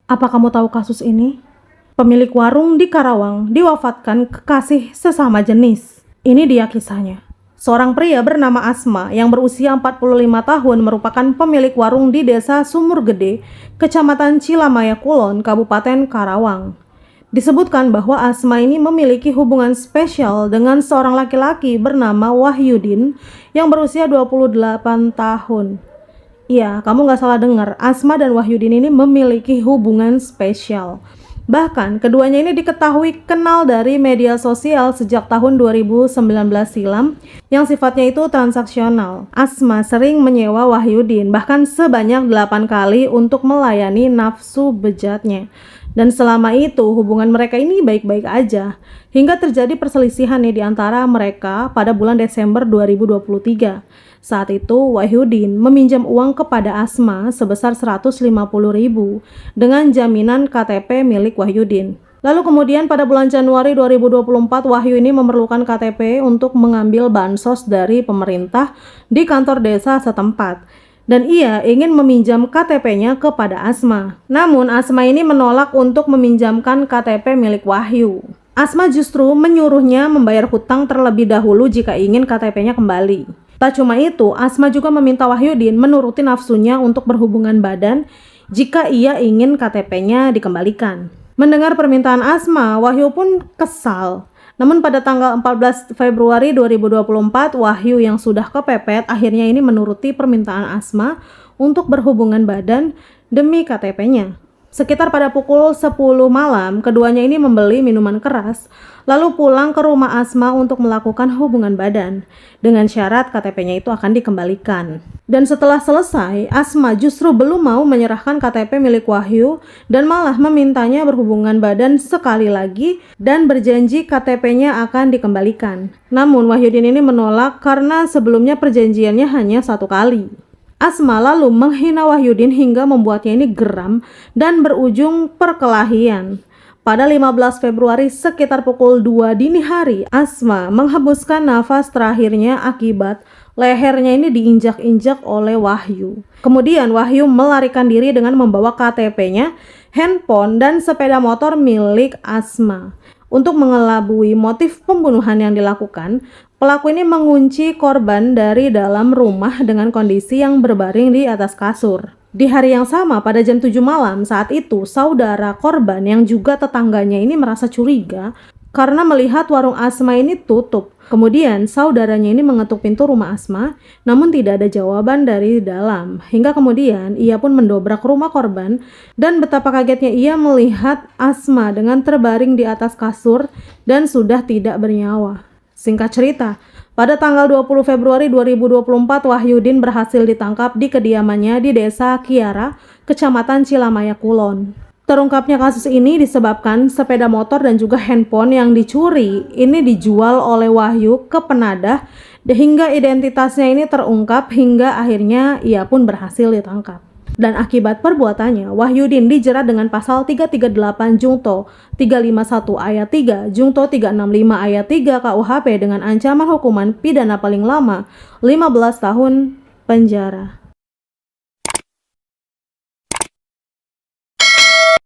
Apa kamu tahu kasus ini? Pemilik warung di Karawang diwafatkan kekasih sesama jenis. Ini dia kisahnya. Seorang pria bernama Asma yang berusia 45 tahun merupakan pemilik warung di Desa Sumur Gede, Kecamatan Cilamaya Kulon, Kabupaten Karawang. Disebutkan bahwa Asma ini memiliki hubungan spesial dengan seorang laki-laki bernama Wahyudin yang berusia 28 tahun. Iya, kamu gak salah dengar, Asma dan Wahyudin ini memiliki hubungan spesial. Bahkan, keduanya ini diketahui kenal dari media sosial sejak tahun 2019 silam yang sifatnya itu transaksional. Asma sering menyewa Wahyudin, bahkan sebanyak 8 kali untuk melayani nafsu bejatnya. Dan selama itu hubungan mereka ini baik-baik aja, hingga terjadi perselisihan nih di antara mereka pada bulan Desember 2023. Saat itu Wahyudin meminjam uang kepada Asma sebesar 150.000 dengan jaminan KTP milik Wahyudin. Lalu kemudian pada bulan Januari 2024 Wahyu ini memerlukan KTP untuk mengambil bansos dari pemerintah di kantor desa setempat. Dan ia ingin meminjam KTP-nya kepada Asma. Namun Asma ini menolak untuk meminjamkan KTP milik Wahyu. Asma justru menyuruhnya membayar hutang terlebih dahulu jika ingin KTP-nya kembali. Tak cuma itu, Asma juga meminta Wahyudin menuruti nafsunya untuk berhubungan badan jika ia ingin KTP-nya dikembalikan. Mendengar permintaan Asma, Wahyu pun kesal. Namun pada tanggal 14 Februari 2024, Wahyu yang sudah kepepet akhirnya ini menuruti permintaan Asma untuk berhubungan badan demi KTP-nya. Sekitar pada pukul 10 malam, keduanya ini membeli minuman keras, lalu pulang ke rumah Asma untuk melakukan hubungan badan, dengan syarat KTP-nya itu akan dikembalikan. Dan setelah selesai, Asma justru belum mau menyerahkan KTP milik Wahyu, dan malah memintanya berhubungan badan sekali lagi, dan berjanji KTP-nya akan dikembalikan. Namun Wahyudin ini menolak karena sebelumnya perjanjiannya hanya 1 kali. Asma lalu menghina Wahyudin hingga membuatnya ini geram dan berujung perkelahian. Pada 15 Februari sekitar pukul 2 dini hari, Asma menghembuskan nafas terakhirnya akibat lehernya ini diinjak-injak oleh Wahyu. Kemudian Wahyu melarikan diri dengan membawa KTP-nya, handphone, dan sepeda motor milik Asma. Untuk mengelabui motif pembunuhan yang dilakukan, pelaku ini mengunci korban dari dalam rumah dengan kondisi yang berbaring di atas kasur. Di hari yang sama pada jam 7 malam saat itu, saudara korban yang juga tetangganya ini merasa curiga karena melihat warung Asma ini tutup. Kemudian saudaranya ini mengetuk pintu rumah Asma, namun tidak ada jawaban dari dalam. Hingga kemudian ia pun mendobrak rumah korban, dan betapa kagetnya ia melihat Asma dengan terbaring di atas kasur dan sudah tidak bernyawa. Singkat cerita, pada tanggal 20 Februari 2024 Wahyudin berhasil ditangkap di kediamannya di Desa Kiara, Kecamatan Cilamaya Kulon. Terungkapnya kasus ini disebabkan sepeda motor dan juga handphone yang dicuri ini dijual oleh Wahyu ke penadah hingga identitasnya ini terungkap hingga akhirnya ia pun berhasil ditangkap. Dan akibat perbuatannya, Wahyudin dijerat dengan pasal 338 Jungto 351 ayat 3, Jungto 365 ayat 3 KUHP dengan ancaman hukuman pidana paling lama 15 tahun penjara.